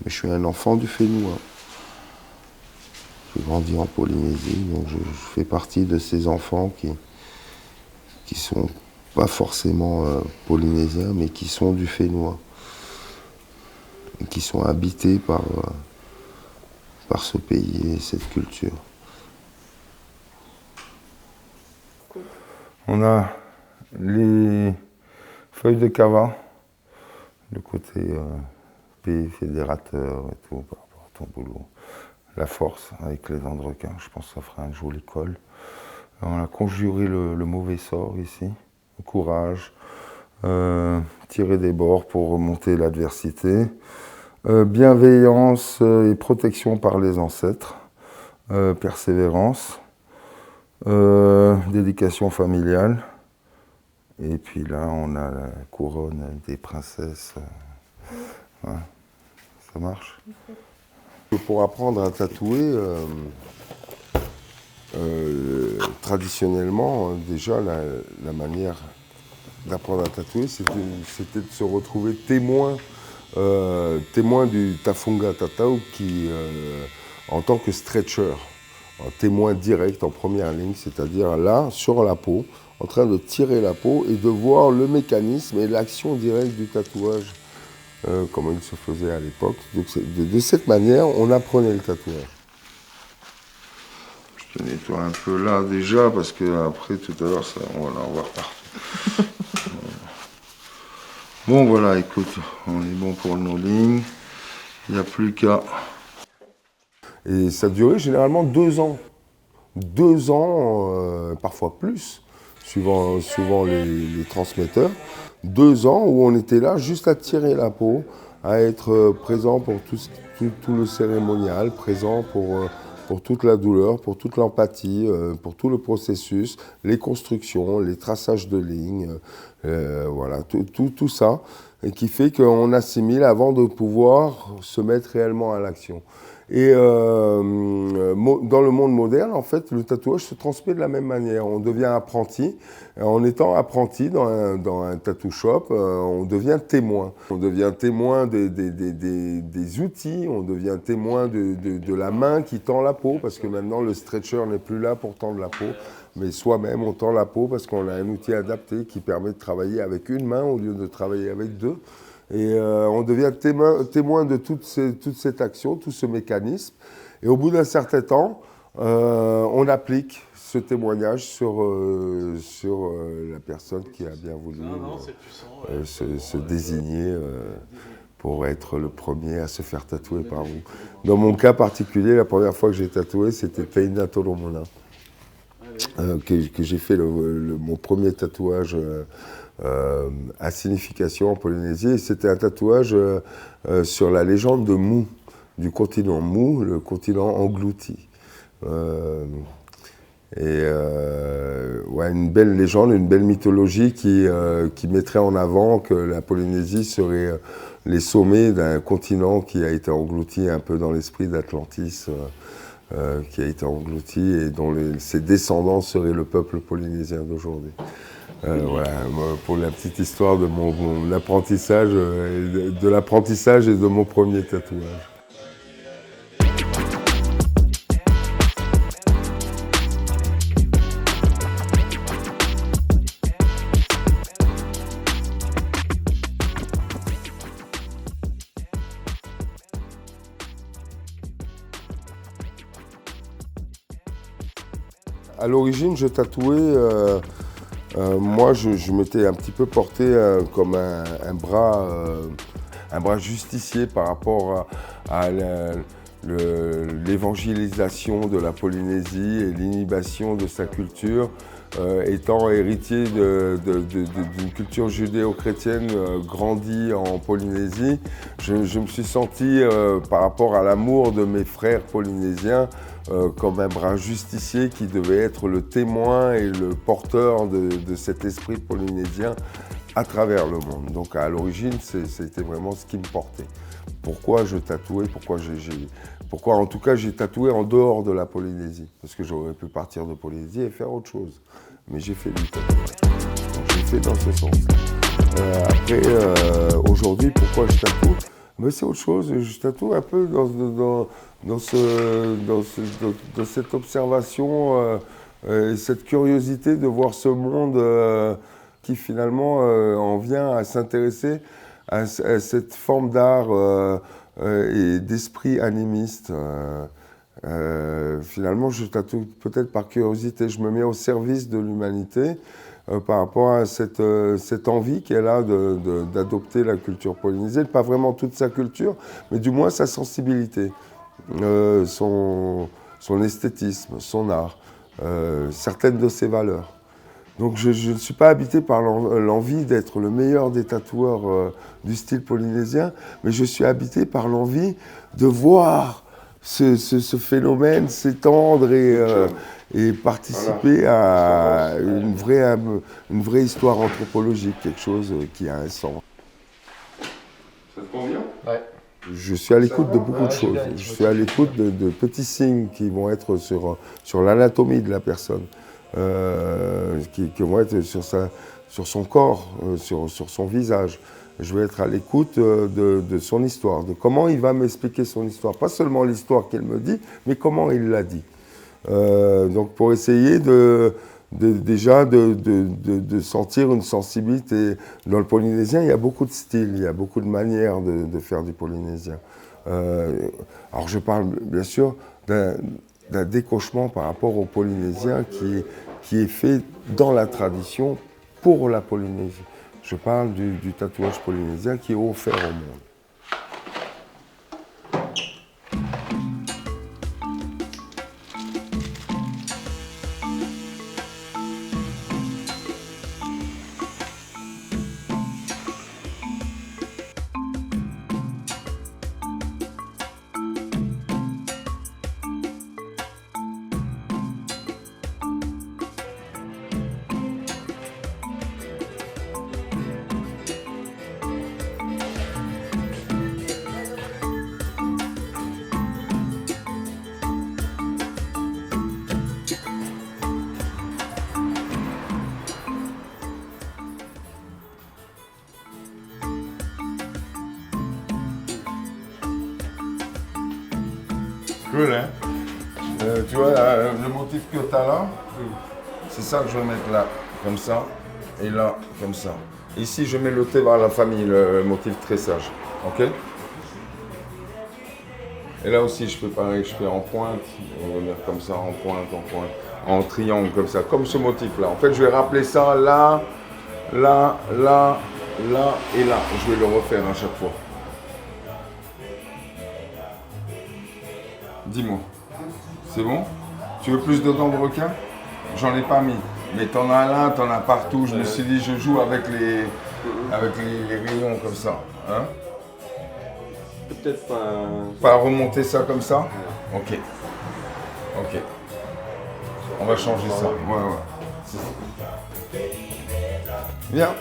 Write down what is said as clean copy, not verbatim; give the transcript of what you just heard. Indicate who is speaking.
Speaker 1: Mais je suis un enfant du Fénois. J'ai grandi en Polynésie, donc je fais partie de ces enfants qui sont pas forcément polynésiens, mais qui sont du Fénois. Et qui sont habités par ce pays et cette culture. On a les feuilles de cava, le côté pays fédérateur et tout, par rapport à ton boulot. La force avec les dents de requin, je pense que ça fera un joli col. On a conjuré le mauvais sort ici, le courage, tirer des bords pour remonter l'adversité, bienveillance et protection par les ancêtres, persévérance, dédication familiale, et puis là on a la couronne des princesses. Ouais. Ça marche. Pour apprendre à tatouer, traditionnellement, déjà la manière d'apprendre à tatouer, c'était de se retrouver témoin du Tafunga Tatau en tant que stretcher, un témoin direct en première ligne, c'est-à-dire là, sur la peau, en train de tirer la peau et de voir le mécanisme et l'action directe du tatouage, comme il se faisait à l'époque. Donc de cette manière, on apprenait le tatouage. Je te nettoie un peu là déjà, parce que après, tout à l'heure, on va en voir partout. Bon voilà, écoute, on est bon pour nos lignes. Il n'y a plus qu'à... Et ça durait généralement 2 ans. 2 ans, parfois plus, suivant les transmetteurs. 2 ans où on était là juste à tirer la peau, à être présent pour tout le cérémonial, présent pour toute la douleur, pour toute l'empathie, pour tout le processus, les constructions, les traçages de lignes, voilà, tout ça, et qui fait qu'on assimile avant de pouvoir se mettre réellement à l'action. Et dans le monde moderne, en fait, le tatouage se transmet de la même manière. On devient apprenti. En étant apprenti dans un tattoo shop, on devient témoin. On devient témoin des outils, on devient témoin de la main qui tend la peau, parce que maintenant, le stretcher n'est plus là pour tendre la peau, mais soi-même, on tend la peau parce qu'on a un outil adapté qui permet de travailler avec une main au lieu de travailler avec 2. Et on devient témoin de toute cette action, tout ce mécanisme. Et au bout d'un certain temps, on applique ce témoignage sur la personne qui a bien voulu se désigner pour être le premier à se faire tatouer par vous. Dans mon cas particulier, la première fois que j'ai tatoué, c'était Teina Tolomona, que j'ai fait mon premier tatouage à signification en Polynésie. Et c'était un tatouage sur la légende de Mu, du continent Mu, le continent englouti. Ouais, une belle légende, une belle mythologie qui mettrait en avant que la Polynésie serait les sommets d'un continent qui a été englouti un peu dans l'esprit d'Atlantis, qui a été englouti et dont ses descendants seraient le peuple polynésien d'aujourd'hui. Voilà, pour la petite histoire de mon apprentissage, de l'apprentissage et de mon premier tatouage. À l'origine, je tatouais, moi je m'étais un petit peu porté comme un bras justicier par rapport à l'évangélisation de la Polynésie et l'inhibition de sa culture. Étant héritier d'une culture judéo-chrétienne grandie en Polynésie, je me suis senti, par rapport à l'amour de mes frères polynésiens, comme un bras justicier qui devait être le témoin et le porteur de cet esprit polynésien à travers le monde. Donc à l'origine, c'était vraiment ce qui me portait. Pourquoi je tatouais, pourquoi en tout cas j'ai tatoué en dehors de la Polynésie, parce que j'aurais pu partir de Polynésie et faire autre chose. Mais j'ai fait du tatouage. Donc j'ai fait dans ce sens-là. Après, aujourd'hui, pourquoi je tatoue ? Mais c'est autre chose, je tatoue un peu dans cette observation et cette curiosité de voir ce monde qui finalement en vient à s'intéresser à cette forme d'art et d'esprit animiste. Finalement, je tatoue peut-être par curiosité, je me mets au service de l'humanité par rapport à cette envie qu'elle a d'adopter la culture polynésienne, pas vraiment toute sa culture, mais du moins sa sensibilité, son esthétisme, son art, certaines de ses valeurs. Donc je ne suis pas habité par l'envie d'être le meilleur des tatoueurs du style polynésien, mais je suis habité par l'envie de voir ce phénomène s'étendre et participer à une vraie histoire anthropologique, quelque chose qui a un sens. Ça te convient ?
Speaker 2: Ouais.
Speaker 1: Je suis à l'écoute de beaucoup de choses. Je suis à l'écoute de petits signes qui vont être sur l'anatomie de la personne, qui vont être sur son corps, sur son visage. Je vais être à l'écoute de son histoire, de comment il va m'expliquer son histoire. Pas seulement l'histoire qu'il me dit, mais comment il l'a dit. Donc pour essayer déjà de sentir une sensibilité. Dans le polynésien, il y a beaucoup de styles, il y a beaucoup de manières de faire du polynésien. Alors je parle bien sûr d'un décochement par rapport au polynésien qui est fait dans la tradition pour la Polynésie. Je parle du tatouage polynésien qui est offert au monde. Cool, hein? Tu vois, le motif que tu as là, c'est ça que je vais mettre là, comme ça, et là, comme ça. Ici, je mets le thé vers la famille, le motif tressage, ok? Et là aussi, je fais pareil, je fais en pointe, on va venir comme ça, en pointe, en triangle, comme ça, comme ce motif-là. En fait, je vais rappeler ça là, là, là, là et là. Je vais le refaire à chaque fois. Dis-moi, c'est bon? Tu veux plus de dents de requin? J'en ai pas mis, mais t'en as là, t'en as partout. Je me suis dit, je joue avec les rayons comme ça. Hein?
Speaker 2: Peut-être pas...
Speaker 1: Pas remonter ça comme ça? Ok. Ok. On va changer ça. Ouais, ouais. Viens.